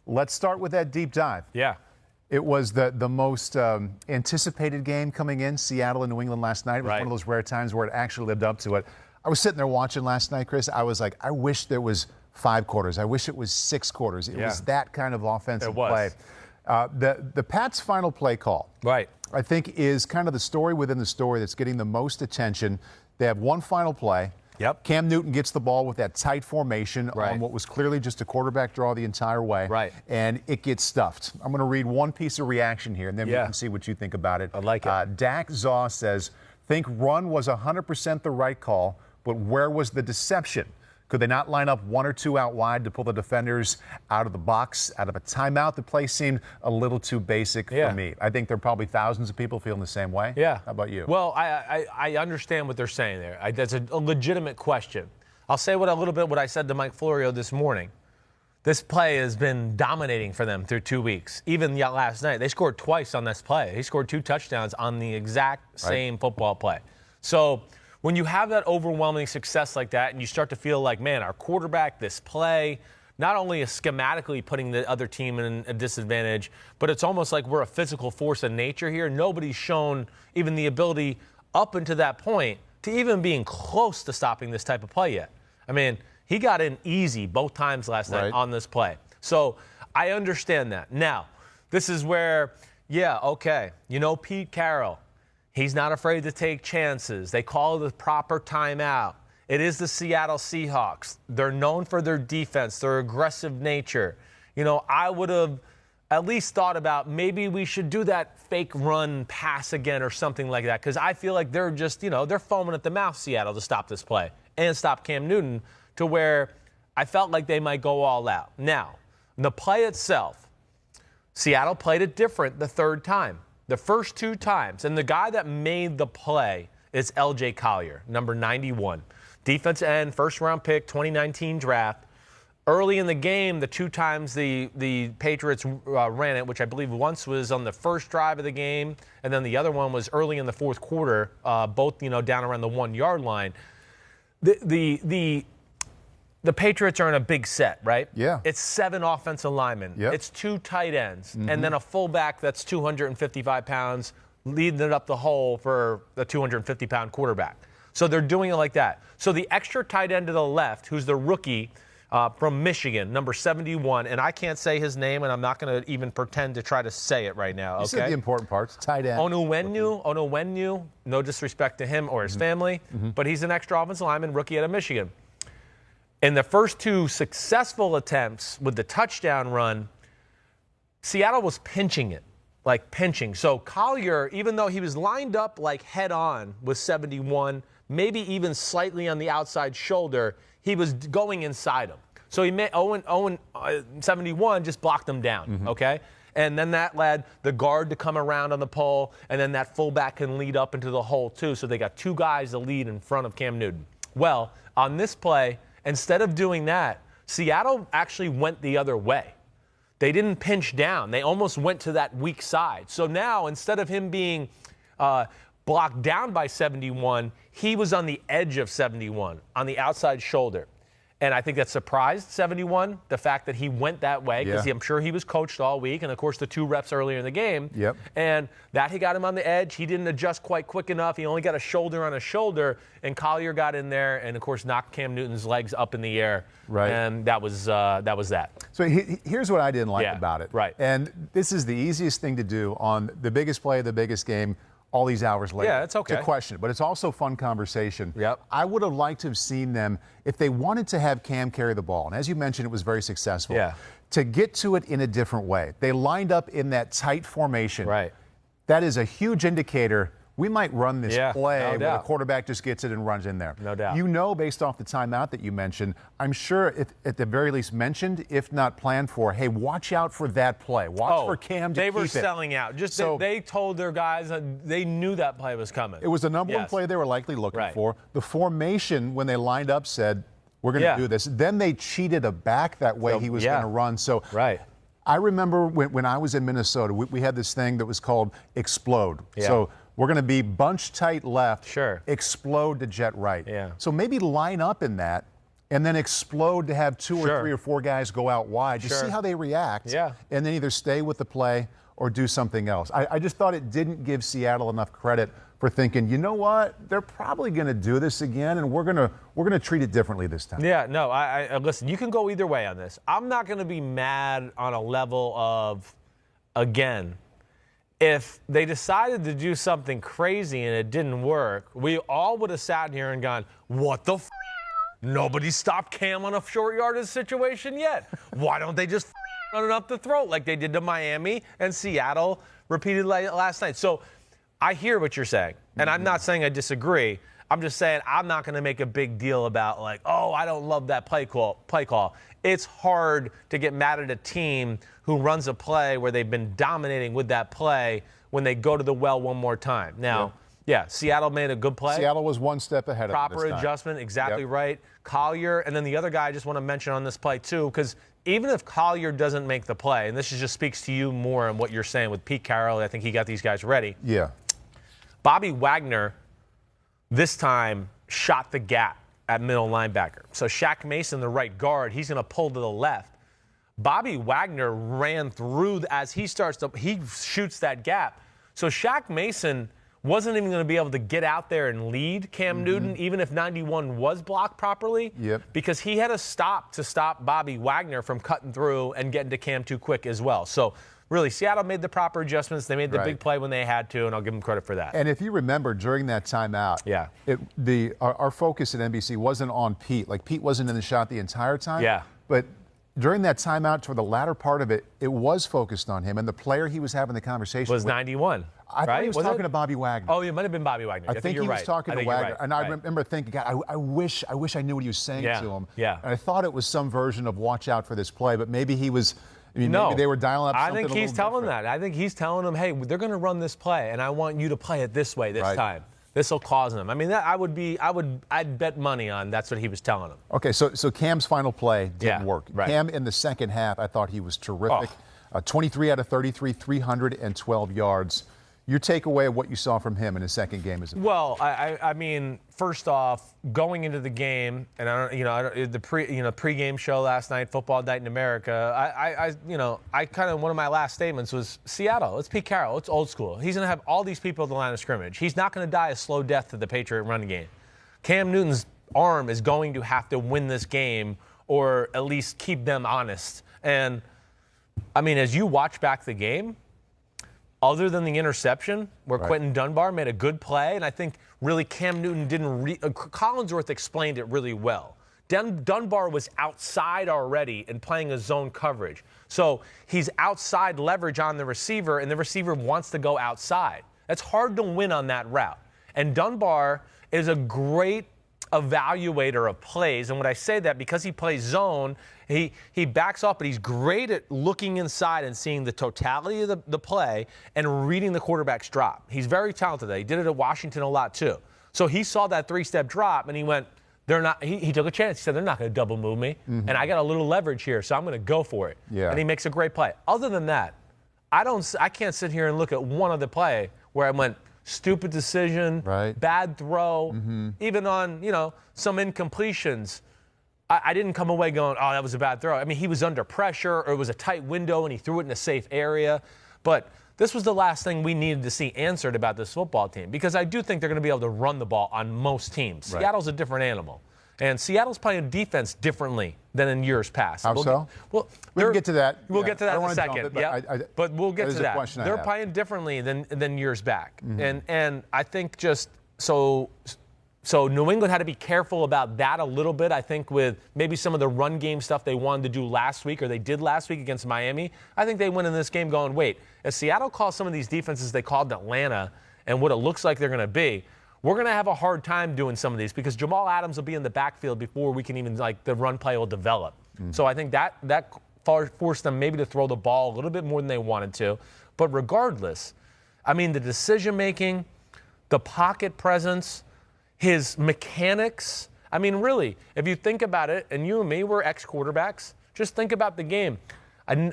Let's start with that deep dive. Yeah. It was the most anticipated game coming in, Seattle and New England last night. It was one of those rare times where it actually lived up to it. I was sitting there watching last night, Chris. I was like, I wish there was 5 quarters. I wish it was 6 quarters. It was that kind of offensive play. The Pats' final play call, I think, is kind of the story within the story that's getting the most attention. They have one final play. Cam Newton gets the ball with that tight formation on what was clearly just a quarterback draw the entire way. And it gets stuffed. I'm going to read one piece of reaction here, and then we can see what you think about it. I like it. Dak Zaw says, think run was 100% the right call, but where was the deception? Could they not line up 1 or 2 out wide to pull the defenders out of the box, out of a timeout? The play seemed a little too basic for me. I think there are probably thousands of people feeling the same way. How about you? Well, I understand what they're saying there. That's a legitimate question. I'll say a little bit what I said to Mike Florio this morning. This play has been dominating for them through 2 weeks. Even last night, they scored twice on this play. They scored 2 touchdowns on the exact same football play. So when you have that overwhelming success like that and you start to feel like, man, our quarterback, this play, not only is schematically putting the other team in a disadvantage, but it's almost like we're a physical force of nature here. Nobody's shown even the ability up until that point to even being close to stopping this type of play yet. I mean, he got in easy both times last night on this play. So I understand that. Now, this is where, Pete Carroll, he's not afraid to take chances. They call the proper timeout. It is the Seattle Seahawks. They're known for their defense, their aggressive nature. I would have at least thought about maybe we should do that fake run pass again or something like that, because I feel like they're just, they're foaming at the mouth, Seattle, to stop this play and stop Cam Newton, to where I felt like they might go all out. Now, the play itself, Seattle played it different the third time. The first 2 times, and the guy that made the play is L.J. Collier, number 91. Defensive end, first-round pick, 2019 draft. Early in the game, the 2 times the Patriots ran it, which I believe once was on the first drive of the game, and then the other one was early in the fourth quarter, both down around the 1-yard line. The Patriots are in a big set, right? It's 7 offensive linemen. It's 2 tight ends, and then a fullback that's 255 pounds leading it up the hole for the 250-pound quarterback. So they're doing it like that. So the extra tight end to the left, who's the rookie from Michigan, number 71, and I can't say his name, and I'm not going to even pretend to try to say it right now. You said the important parts, tight end. Onwenu, no disrespect to him or his family, but he's an extra offensive lineman, rookie out of Michigan. In the first 2 successful attempts with the touchdown run, Seattle was pinching it, like pinching. So Collier, even though he was lined up like head on with 71, maybe even slightly on the outside shoulder, he was going inside him. So he made 71 just blocked him down, okay? And then that led the guard to come around on the pole, and then that fullback can lead up into the hole too. So they got 2 guys to lead in front of Cam Newton. Well, on this play, instead of doing that, Seattle actually went the other way. They didn't pinch down. They almost went to that weak side. So now, instead of him being blocked down by 71, he was on the edge of 71, on the outside shoulder. And I think that surprised 71, the fact that he went that way, because I'm sure he was coached all week, and, of course, the 2 reps earlier in the game. And that he got him on the edge. He didn't adjust quite quick enough. He only got a shoulder on a shoulder, and Collier got in there and, of course, knocked Cam Newton's legs up in the air. And that was that. So here's what I didn't like about it. And this is the easiest thing to do on the biggest play of the biggest game all these hours later. It's okay. To question, but it's also fun conversation. I would have liked to have seen them, if they wanted to have Cam carry the ball, and as you mentioned, it was very successful, to get to it in a different way. They lined up in that tight formation. That is a huge indicator. We might run this play where the quarterback just gets it and runs in there. No doubt. Based off the timeout that you mentioned, I'm sure at the very least mentioned, if not planned for, hey, watch out for that play. Watch for Cam to keep it. They were selling out. They told their guys that they knew that play was coming. It was the number 1 play they were likely looking for. The formation, when they lined up, said, we're going to do this. Then they cheated a back that way he was going to run. So I remember when I was in Minnesota, we had this thing that was called explode. So we're going to be bunch tight left, explode to jet right. So maybe line up in that and then explode to have two Sure. or three or four guys go out wide. Just Sure. see how they react, Yeah. and then either stay with the play or do something else. I just thought it didn't give Seattle enough credit for thinking, you know what, they're probably going to do this again, and we're gonna treat it differently this time. Yeah, no, I listen, you can go either way on this. I'm not going to be mad on a level of, again, if they decided to do something crazy and it didn't work, we all would have sat here and gone, what the f***? Nobody stopped Cam on a short yardage situation yet. Why don't they just run it up the throat like they did to Miami and Seattle repeatedly last night? So I hear what you're saying, and I'm not saying I disagree. I'm just saying I'm not going to make a big deal about like, oh, I don't love that play call. It's hard to get mad at a team who runs a play where they've been dominating with that play when they go to the well one more time. Now, yeah, Seattle made a good play. Seattle was one step ahead of them Proper this time. adjustment, exactly right. Collier, and then the other guy I just want to mention on this play too, because even if Collier doesn't make the play, and this just speaks to you more on what you're saying with Pete Carroll, I think he got these guys ready. Yeah. Bobby Wagner, this time, shot the gap at middle linebacker. So Shaq Mason, the right guard, he's going to pull to the left. Bobby Wagner ran through as he shoots that gap. So Shaq Mason wasn't even going to be able to get out there and lead Cam Newton, even if 91 was blocked properly, because he had to stop Bobby Wagner from cutting through and getting to Cam too quick as well. So really, Seattle made the proper adjustments. They made the big play when they had to, and I'll give them credit for that. And if you remember, during that timeout, our focus at NBC wasn't on Pete. Like, Pete wasn't in the shot the entire time. Yeah. But during that timeout, toward the latter part of it, it was focused on him. And the player he was having the conversation was with, 91. I thought he was talking to Bobby Wagner. Oh, it might have been Bobby Wagner. I think he was talking to Wagner. Right. And I remember thinking, God, I wish I knew what he was saying to him. Yeah. And I thought it was some version of watch out for this play, but maybe he was. Maybe they were dialing up something. I think he's telling that. I think he's telling them, hey, they're going to run this play, and I want you to play it this way this time. This will cause them. I mean, I'd bet money on that's what he was telling them. Okay, so Cam's final play didn't work. Right. Cam in the second half, I thought he was terrific. 23 out of 33, 312 yards. Your takeaway of what you saw from him in his second game is? Well, I mean, first off, going into the game, and the pregame show last night, Football Night in America. I kind of one of my last statements was Seattle. It's Pete Carroll. It's old school. He's going to have all these people at the line of scrimmage. He's not going to die a slow death to the Patriot run game. Cam Newton's arm is going to have to win this game, or at least keep them honest. And I mean, as you watch back the game, other than the interception where Quentin Dunbar made a good play, and I think really Cam Newton didn't Collinsworth explained it really well. Dunbar was outside already and playing a zone coverage. So he's outside leverage on the receiver, and the receiver wants to go outside. That's hard to win on that route. And Dunbar is a great evaluator of plays, and when I say that, because he plays zone, he backs off, but he's great at looking inside and seeing the totality of the play and reading the quarterback's drop. He's very talented at that. He did it at Washington a lot too. So he saw that three-step drop, and he went, they're not. He took a chance. He said, they're not going to double move me, and I got a little leverage here, so I'm going to go for it. Yeah. And he makes a great play. Other than that, I can't sit here and look at one other play where I went, stupid decision, bad throw, even on, some incompletions. I didn't come away going, oh, that was a bad throw. I mean, he was under pressure, or it was a tight window, and he threw it in a safe area. But this was the last thing we needed to see answered about this football team, because I do think they're going to be able to run the ball on most teams. Seattle's a different animal. And Seattle's playing defense differently than in years past. How so? Well, we'll get to that. We'll get to that in a second. But we'll get to that. They're playing differently than years back. And I think just so New England had to be careful about that a little bit, I think, with maybe some of the run game stuff they wanted to do last week, or they did last week against Miami. I think they went in this game going, wait, if Seattle calls some of these defenses they called in Atlanta and what it looks like they're going to be, we're going to have a hard time doing some of these, because Jamal Adams will be in the backfield before we can even, the run play will develop. So I think that forced them maybe to throw the ball a little bit more than they wanted to. But regardless, I mean, the decision-making, the pocket presence, his mechanics. I mean, really, if you think about it, and you and me were ex-quarterbacks, just think about the game.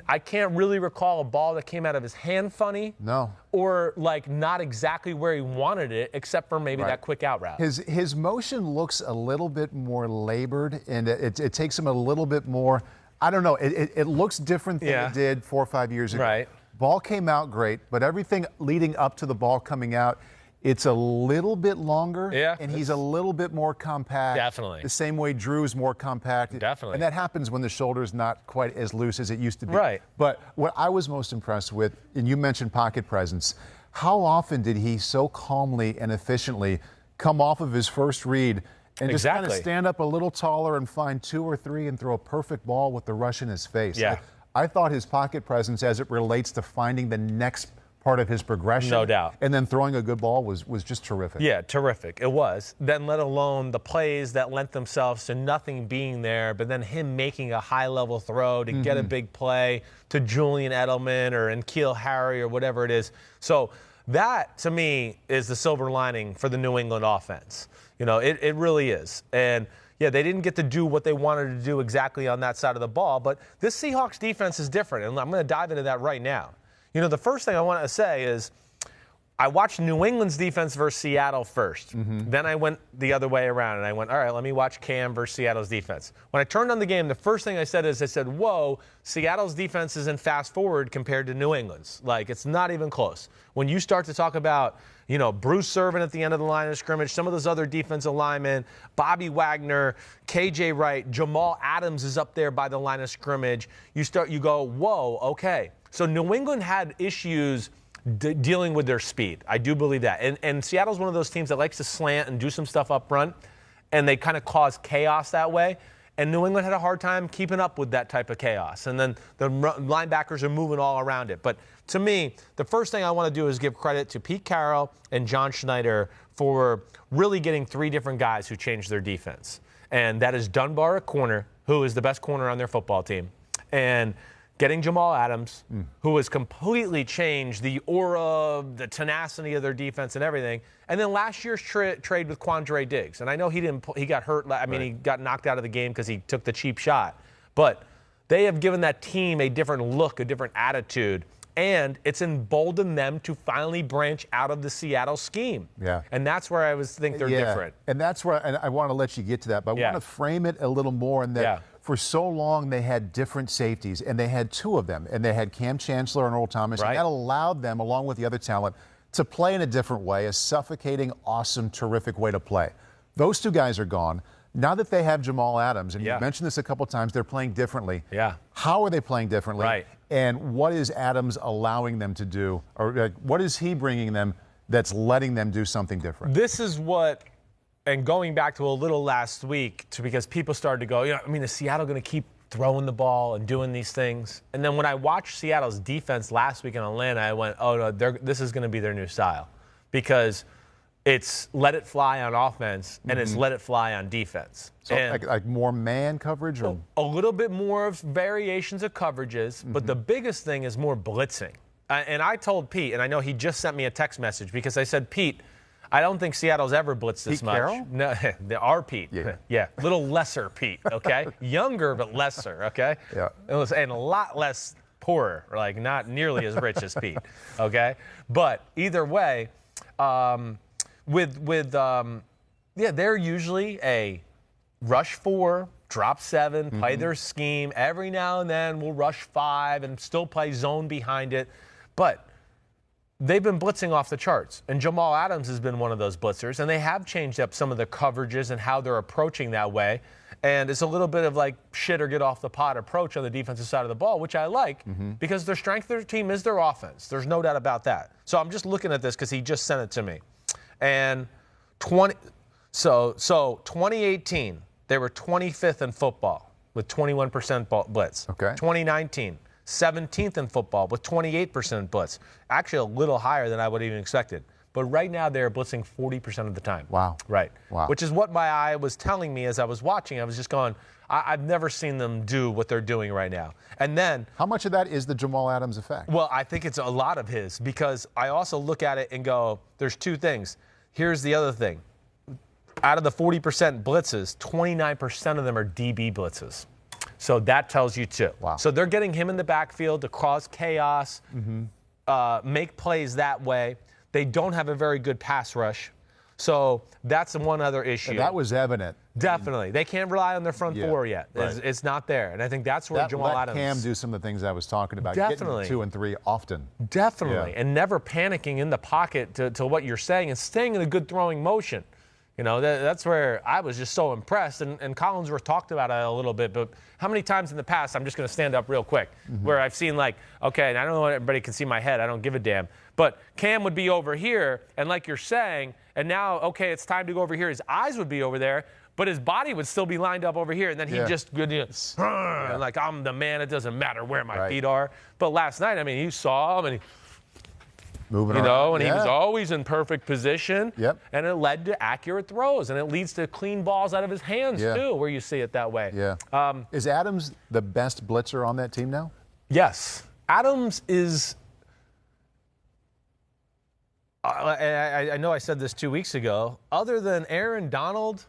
I can't really recall a ball that came out of his hand funny. No. Or like not exactly where he wanted it, except for maybe that quick out route. His motion looks a little bit more labored, and it takes him a little bit more. I don't know. It looks different than it did 4 or 5 years ago. Right. Ball came out great, but everything leading up to the ball coming out, it's a little bit longer, and he's a little bit more compact. Definitely. The same way Drew's more compact. Definitely. And that happens when the shoulder's not quite as loose as it used to be. Right. But what I was most impressed with, and you mentioned pocket presence, how often did he so calmly and efficiently come off of his first read and just kind of stand up a little taller and find 2 or 3 and throw a perfect ball with the rush in his face? Yeah. I thought his pocket presence as it relates to finding the next part of his progression. No doubt. And then throwing a good ball was just terrific. Yeah, terrific. It was. Then let alone the plays that lent themselves to nothing being there, but then him making a high-level throw to get a big play to Julian Edelman or N'Keal Harry or whatever it is. So that, to me, is the silver lining for the New England offense. You know, it really is. And yeah, they didn't get to do what they wanted to do exactly on that side of the ball, but this Seahawks defense is different, and I'm going to dive into that right now. You know, the first thing I want to say is I watched New England's defense versus Seattle first. Then I went the other way around, and I went, all right, let me watch Cam versus Seattle's defense. When I turned on the game, the first thing I said, whoa, Seattle's defense is in fast forward compared to New England's. Like, it's not even close. When you start to talk about, you know, Bruce Irvin at the end of the line of scrimmage, some of those other defensive linemen, Bobby Wagner, KJ Wright, Jamal Adams is up there by the line of scrimmage. You go, whoa, okay. So New England had issues dealing with their speed. I do believe that. And Seattle's one of those teams that likes to slant and do some stuff up front, and they kind of cause chaos that way. And New England had a hard time keeping up with that type of chaos. And then the linebackers are moving all around it. But to me, the first thing I want to do is give credit to Pete Carroll and John Schneider for really getting 3 different guys who changed their defense. And that is Dunbar at corner, who is the best corner on their football team, and getting Jamal Adams, who has completely changed the aura, the tenacity of their defense and everything. And then last year's trade with Quandre Diggs. And I know he got hurt. I mean, he got knocked out of the game because he took the cheap shot. But they have given that team a different look, a different attitude. And it's emboldened them to finally branch out of the Seattle scheme. Yeah. And that's where I think they're different. And that's where, and I want to let you get to that, but I want to frame it a little more in that for so long they had different safeties, and they had 2 of them, and they had Cam Chancellor and Earl Thomas, and that allowed them, along with the other talent, to play in a different way, a suffocating, awesome, terrific way to play. Those 2 guys are gone. Now that they have Jamal Adams, and you mentioned this a couple times, they're playing differently. Yeah. How are they playing differently? Right. And what is Adams allowing them to do, or what is he bringing them that's letting them do something different? This is what, and going back to a little last week, because people started to go, is Seattle going to keep throwing the ball and doing these things? And then when I watched Seattle's defense last week in Atlanta, I went, oh, no, this is going to be their new style. Because it's let it fly on offense, and it's let it fly on defense. So like more man coverage? Or? A little bit more of variations of coverages, but the biggest thing is more blitzing. And I told Pete, and I know he just sent me a text message, because I said, Pete, I don't think Seattle's ever blitzed this much. Carroll? No, our Pete. Yeah, little lesser Pete, okay? Younger, but lesser, okay? Yeah. And a lot less poorer, like not nearly as rich as Pete, okay? But either way, they're usually a rush 4, drop 7, play their scheme. Every now and then we'll rush 5 and still play zone behind it. But they've been blitzing off the charts. And Jamal Adams has been one of those blitzers. And they have changed up some of the coverages and how they're approaching that way. And it's a little bit of like shit or get off the pot approach on the defensive side of the ball, which I like because their strength of their team is their offense. There's no doubt about that. So I'm just looking at this because he just sent it to me. And 2018, they were 25th in football with 21% blitz. Okay. 2019, 17th in football with 28% blitz. Actually, a little higher than I would have even expected. But right now, they're blitzing 40% of the time. Wow. Right. Wow. Which is what my eye was telling me as I was watching. I was just going, I've never seen them do what they're doing right now. And then, how much of that is the Jamal Adams effect? Well, I think it's a lot of his, because I also look at it and go, there's 2 things. Here's the other thing. Out of the 40% blitzes, 29% of them are DB blitzes. So that tells you too. Wow. So they're getting him in the backfield to cause chaos, make plays that way. They don't have a very good pass rush. So that's one other issue. And that was evident. Definitely. They can't rely on their front four yet. Right. It's not there. And I think that's where Jamal Adams. Cam do some of the things I was talking about. Definitely. Getting 2 and 3 often. Definitely. And never panicking in the pocket to what you're saying and staying in a good throwing motion. You know, that's where I was just so impressed. And Collinsworth talked about it a little bit, but how many times in the past, I'm just going to stand up real quick, where I've seen like, okay, and I don't know if everybody can see my head. I don't give a damn. But Cam would be over here, and like you're saying, and now, okay, it's time to go over here. His eyes would be over there, but his body would still be lined up over here. And then he just, like, I'm the man. It doesn't matter where my feet are. But last night, I mean, you saw him, and he moving you know, around. And he was always in perfect position. And it led to accurate throws, and it leads to clean balls out of his hands too, where you see it that way. Is Adams the best blitzer on that team now? Yes. Adams is I know I said this 2 weeks ago. Other than Aaron Donald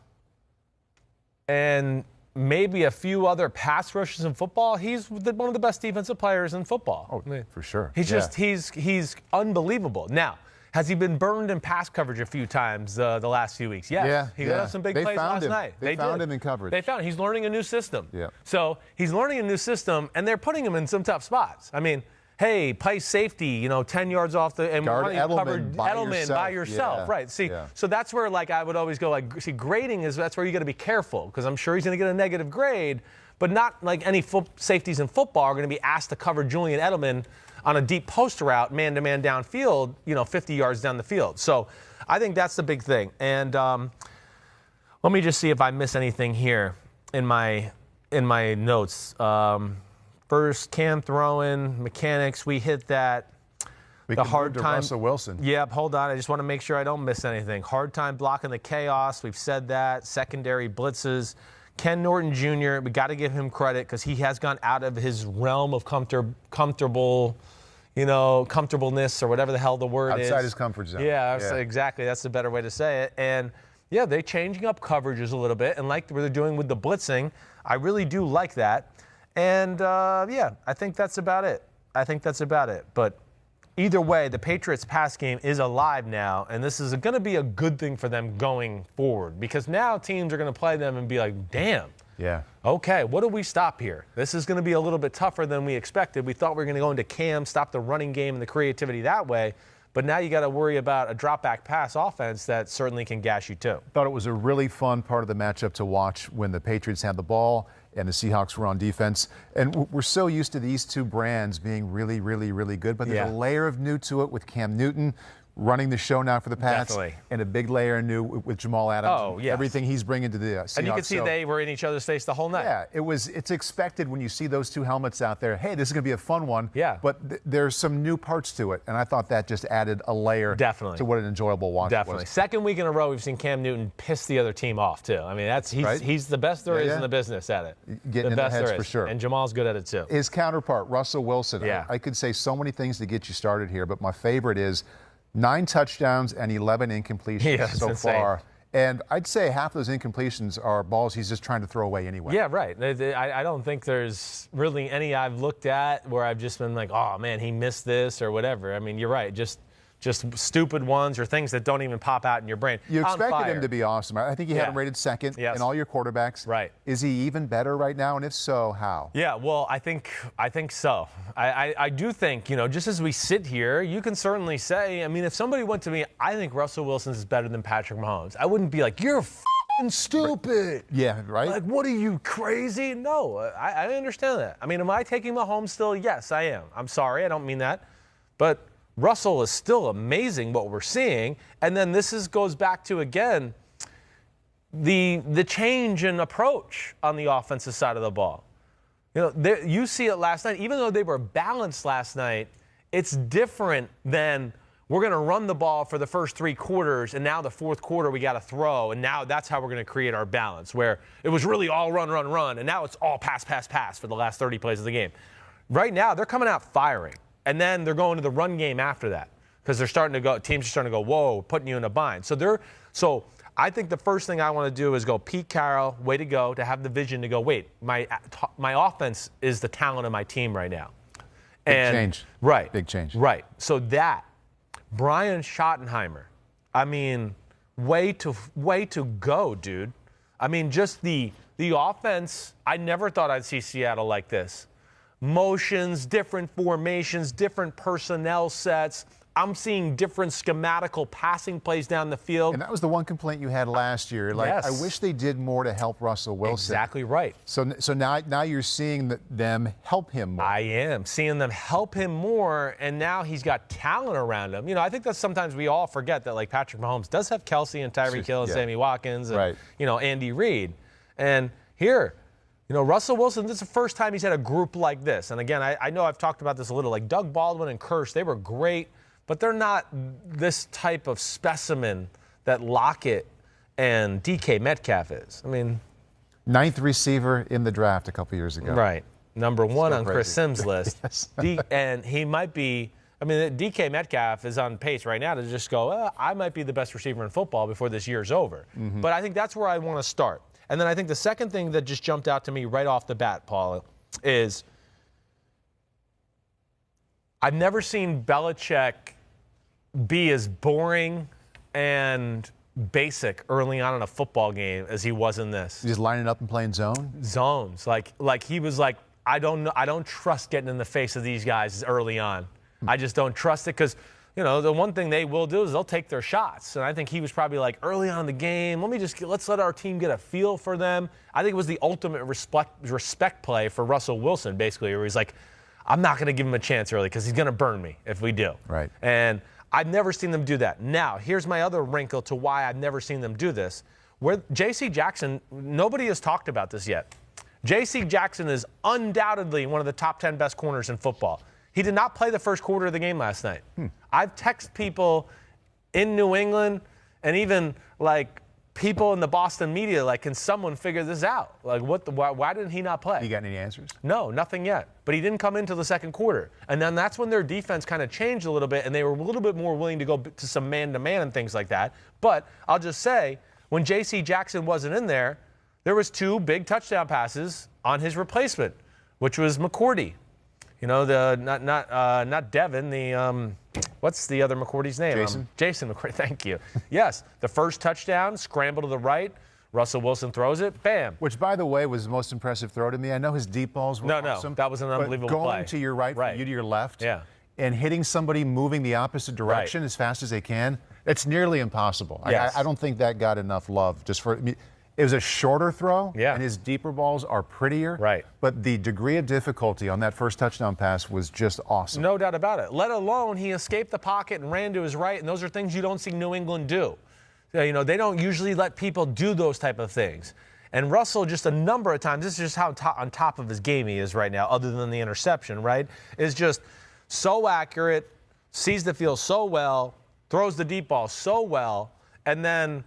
and maybe a few other pass rushers in football, he's one of the best defensive players in football. Oh, I mean, for sure. He's just he's unbelievable. Now, has he been burned in pass coverage a few times the last few weeks? Yes. He got some big plays last night. They found him in coverage. They found him. He's learning a new system. Yeah. So he's learning a new system, and they're putting him in some tough spots. I mean, hey, play safety, 10 yards off the and guard Edelman by yourself. Right. See, so that's where like I would always go see grading that's where you got to be careful because I'm sure he's going to get a negative grade, but not like any safeties in football are going to be asked to cover Julian Edelman on a deep post route, man-to-man downfield, 50 yards down the field. So I think that's the big thing. And let me just see if I miss anything here in my notes. First, Cam throwing, mechanics, we hit that. We the hard time. Russell Wilson. Yep, hold on. I just want to make sure I don't miss anything. Hard time blocking the chaos. We've said that. Secondary blitzes. Ken Norton Jr., we got to give him credit because he has gone out of his realm of comfortableness or whatever the hell the word is. Outside his comfort zone. Yeah, exactly. That's the better way to say it. And, yeah, they're changing up coverages a little bit. And like what they're doing with the blitzing, I really do like that. And, I think that's about it. But either way, the Patriots' pass game is alive now, and this is going to be a good thing for them going forward because now teams are going to play them and be like, damn. Yeah. Okay, what do we stop here? This is going to be a little bit tougher than we expected. We thought we were going to go into Cam, stop the running game and the creativity that way. But now you got to worry about a drop-back pass offense that certainly can gash you too. Thought it was a really fun part of the matchup to watch when the Patriots had the ball and the Seahawks were on defense. And we're so used to these two brands being really, really, really good. But there's a layer of new to it with Cam Newton running the show now for the Pats. Definitely. And a big layer new with Jamal Adams. Oh, yes. Everything he's bringing to the Seahawks. And you can see they were in each other's face the whole night. Yeah, it's expected when you see those two helmets out there. Hey, this is going to be a fun one. Yeah. But there's some new parts to it. And I thought that just added a layer to what an enjoyable watch was. Second week in a row, we've seen Cam Newton piss the other team off, too. I mean, he's the best there is in the business at it. Getting in the heads for sure. And Jamal's good at it, too. His counterpart, Russell Wilson. Yeah. I could say so many things to get you started here, but my favorite is 9 touchdowns and 11 incompletions so far. And I'd say half those incompletions are balls he's just trying to throw away anyway. Yeah, right. I don't think there's really any I've looked at where I've just been like, oh, man, he missed this or whatever. I mean, you're right. Just stupid ones or things that don't even pop out in your brain. You expected him to be awesome. I think you had him rated second in all your quarterbacks. Right. Is he even better right now? And if so, how? Yeah, well, I think so. I do think, just as we sit here, you can certainly say, I mean, if somebody went to me, I think Russell Wilson is better than Patrick Mahomes. I wouldn't be like, you're f***ing stupid. Yeah, right? Like, what are you, crazy? No, I understand that. I mean, am I taking Mahomes still? Yes, I am. I'm sorry, I don't mean that. But Russell is still amazing what we're seeing. And then goes back to, again, the change in approach on the offensive side of the ball. You see it last night. Even though they were balanced last night, it's different than we're going to run the ball for the first 3 quarters, and now the fourth quarter we got to throw, and now that's how we're going to create our balance, where it was really all run, and now it's all pass for the last 30 plays of the game. Right now, they're coming out firing. And then they're going to the run game after that because teams are starting to go, whoa, putting you in a bind. So I think the first thing I want to do is go, Pete Carroll, way to go, to have the vision to go, wait, my offense is the talent of my team right now. Big change. Right. Big change. Right. So that, Brian Schottenheimer, I mean, way to go, dude. I mean, just the offense, I never thought I'd see Seattle like this. Motions, different formations, different personnel sets. I'm seeing different schematical passing plays down the field. And that was the one complaint you had last year. Like, yes. I wish they did more to help Russell Wilson. Exactly right. So now you're seeing them help him more. I am seeing them help him more, and now he's got talent around him. You know, I think that sometimes we all forget that, like, Patrick Mahomes does have Kelsey and Tyreek Hill and Sammy Watkins and, Andy Reid. And here, Russell Wilson, this is the first time he's had a group like this. And again, I know I've talked about this a little. Like Doug Baldwin and Kirsch, they were great, but they're not this type of specimen that Lockett and DK Metcalf is. I mean, 9th receiver in the draft a couple years ago. Right. Number one on crazy. Chris Simms' list. Yes. And he might be, DK Metcalf is on pace right now to just go, I might be the best receiver in football before this year's over. Mm-hmm. But I think that's where I want to start. And then I think the second thing that just jumped out to me right off the bat, Paul, is I've never seen Belichick be as boring and basic early on in a football game as he was in this. He's lining up and playing zones. Like he was like, I don't trust getting in the face of these guys early on. I just don't trust it because, the one thing they will do is they'll take their shots. And I think he was probably like, early on in the game, let's let our team get a feel for them. I think it was the ultimate respect play for Russell Wilson, basically, where he's like, I'm not going to give him a chance early because he's going to burn me if we do. Right. And I've never seen them do that. Now, here's my other wrinkle to why I've never seen them do this. Where J.C. Jackson, nobody has talked about this yet. J.C. Jackson is undoubtedly one of the top 10 best corners in football. He did not play the first quarter of the game last night. I've texted people in New England and even like people in the Boston media, like, can someone figure this out? Like, why didn't he not play? You got any answers? No, nothing yet. But he didn't come into the second quarter. And then that's when their defense kind of changed a little bit, and they were a little bit more willing to go to some man-to-man and things like that. But I'll just say, when J.C. Jackson wasn't in there, there was 2 big touchdown passes on his replacement, which was McCourty. Not Devin, what's the other McCourty's name? Jason McCourty, thank you. Yes, the first touchdown, scramble to the right, Russell Wilson throws it, bam. Which, by the way, was the most impressive throw to me. I know his deep balls were awesome. No, that was an unbelievable but going play. to your right, you to your left, and hitting somebody moving the opposite direction as fast as they can, it's nearly impossible. Yes. I don't think that got enough love just for it was a shorter throw, and his deeper balls are prettier. Right. But the degree of difficulty on that first touchdown pass was just awesome. No doubt about it. Let alone he escaped the pocket and ran to his right, and those are things you don't see New England do. They don't usually let people do those type of things. And Russell, just a number of times, this is just how on top of his game he is right now, other than the interception, right, is just so accurate, sees the field so well, throws the deep ball so well, and then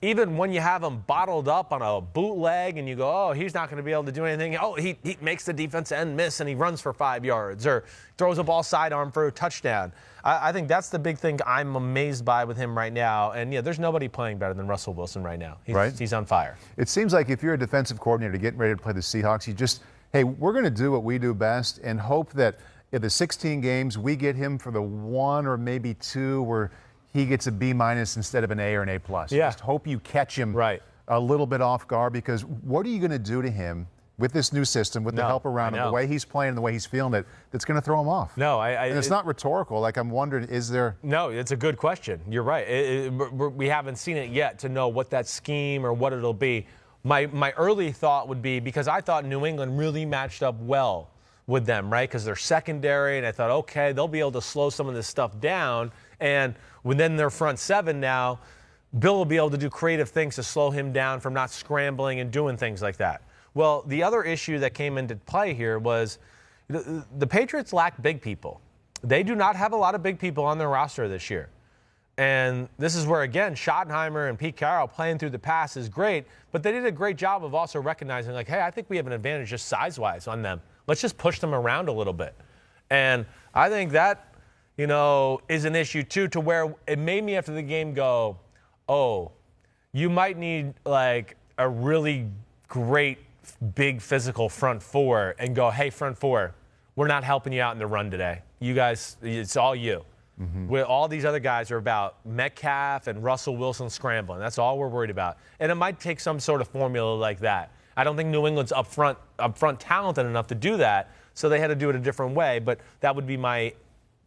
even when you have him bottled up on a bootleg and you go, oh, he's not going to be able to do anything. Oh, he makes the defense end miss and he runs for 5 yards or throws a ball sidearm for a touchdown. I think that's the big thing I'm amazed by with him right now. And, there's nobody playing better than Russell Wilson right now. He's on fire. It seems like if you're a defensive coordinator getting ready to play the Seahawks, you just, hey, we're going to do what we do best and hope that in the 16 games we get him for the 1 or maybe 2 where he gets a B- instead of an A or an A+. Yeah. Just hope you catch him a little bit off guard, because what are you going to do to him with this new system, with the help around him, the way he's playing and the way he's feeling it, that's going to throw him off? No, and it's not rhetorical. Like, I'm wondering, is there... No, it's a good question. You're right. We haven't seen it yet to know what that scheme or what it'll be. My early thought would be, because I thought New England really matched up well with them, right? Because they're secondary, and I thought, okay, they'll be able to slow some of this stuff down. And within their front 7 now, Bill will be able to do creative things to slow him down from not scrambling and doing things like that. Well, the other issue that came into play here was the Patriots lack big people. They do not have a lot of big people on their roster this year. And this is where, again, Schottenheimer and Pete Carroll playing through the pass is great, but they did a great job of also recognizing, like, hey, I think we have an advantage just size-wise on them. Let's just push them around a little bit. And I think that, is an issue, too, to where it made me after the game go, oh, you might need like a really great big physical front four and go, hey, front four, we're not helping you out in the run today. You guys, it's all you. Where all these other guys are about Metcalf and Russell Wilson scrambling. That's all we're worried about. And it might take some sort of formula like that. I don't think New England's up front talented enough to do that, so they had to do it a different way. But that would be my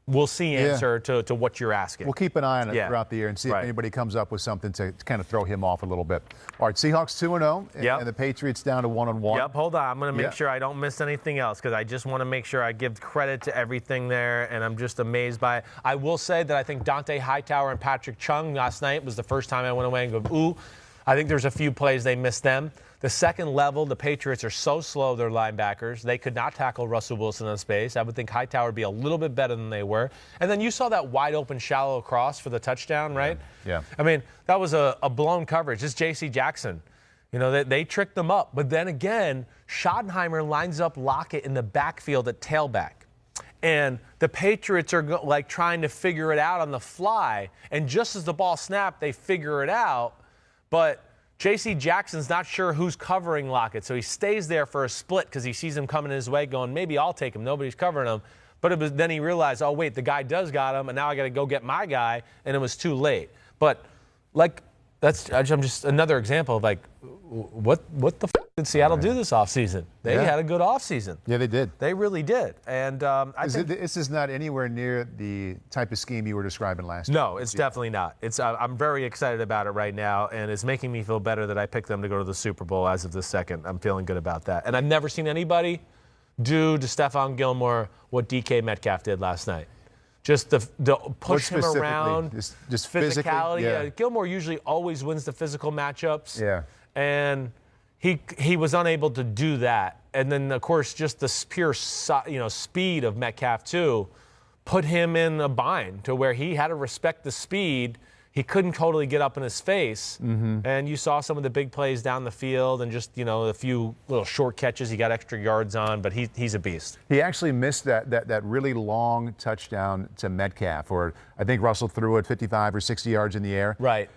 we'll see answer to what you're asking. We'll keep an eye on it throughout the year and see if anybody comes up with something to kind of throw him off a little bit. All right, Seahawks 2-0, and the Patriots down to 1-1. Yep, hold on. I'm going to make sure I don't miss anything else because I just want to make sure I give credit to everything there, and I'm just amazed by it. I will say that I think Dante Hightower and Patrick Chung last night was the first time I went away and go, ooh. I think there's a few plays they missed them. The second level, the Patriots are so slow, their linebackers. They could not tackle Russell Wilson in space. I would think Hightower would be a little bit better than they were. And then you saw that wide open, shallow cross for the touchdown, right? Yeah. I mean, that was a blown coverage. It's J.C. Jackson. You know, they tricked them up. But then again, Schottenheimer lines up Lockett in the backfield at tailback. And the Patriots are like trying to figure it out on the fly. And just as the ball snapped, they figure it out. But J.C. Jackson's not sure who's covering Lockett, so he stays there for a split because he sees him coming his way going, maybe I'll take him. Nobody's covering him. But then he realized, oh, wait, the guy does got him, and now I got to go get my guy, and it was too late. But, like, I'm just another example of, like, what the did Seattle do this offseason? They had a good offseason. Yeah, they did. They really did. And I think this is not anywhere near the type of scheme you were describing last year. No, it's definitely not. I'm very excited about it right now, and it's making me feel better that I picked them to go to the Super Bowl as of this second. I'm feeling good about that. And I've never seen anybody do to Stephon Gilmore what DK Metcalf did last night. Just the push him around, just physicality. Yeah. Gilmore usually always wins the physical matchups. Yeah. And he was unable to do that. And then, of course, just the pure speed of Metcalf, too, put him in a bind to where he had to respect the speed. He couldn't totally get up in his face. And you saw some of the big plays down the field and just, a few little short catches he got extra yards on, but he's a beast. He actually missed that really long touchdown to Metcalf, or I think Russell threw it 55 or 60 yards in the air. Right.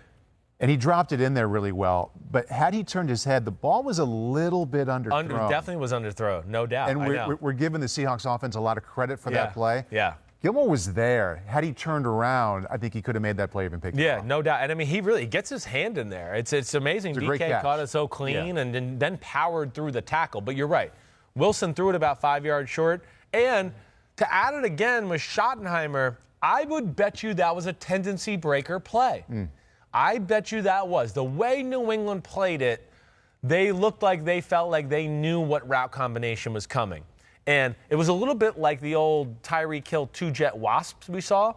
And he dropped it in there really well. But had he turned his head, the ball was a little bit underthrown. Definitely was underthrown, no doubt. And we're giving the Seahawks offense a lot of credit for that play. Yeah. Gilmore was there. Had he turned around, I think he could have made that play even picked it off. No doubt. And, I mean, he really gets his hand in there. It's amazing. DK caught it so clean and then powered through the tackle. But you're right. Wilson threw it about 5 yards short. And to add it again with Schottenheimer, I would bet you that was a tendency breaker play. I bet you that was. The way New England played it, they looked like they felt like they knew what route combination was coming. And it was a little bit like the old Tyreek Hill two-jet wasps we saw.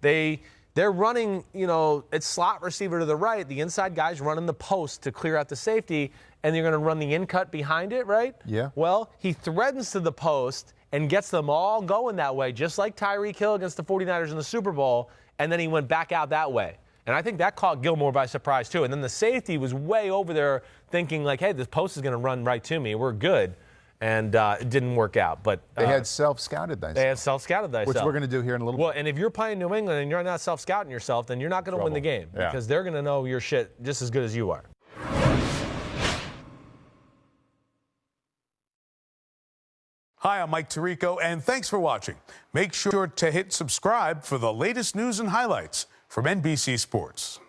They're running, it's slot receiver to the right. The inside guy's running the post to clear out the safety, and you're going to run the in-cut behind it, right? Yeah. Well, he threatens to the post and gets them all going that way, just like Tyreek Hill against the 49ers in the Super Bowl, and then he went back out that way. And I think that caught Gilmore by surprise, too. And then the safety was way over there thinking, like, hey, this post is going to run right to me. We're good. And it didn't work out. But they had self-scouted themselves. They had self-scouted themselves. Which we're going to do here in a little bit. Well, and if you're playing New England and you're not self-scouting yourself, then you're not going to win the game. Because they're going to know your shit just as good as you are. Hi, I'm Mike Tirico, and thanks for watching. Make sure to hit subscribe for the latest news and highlights from NBC Sports.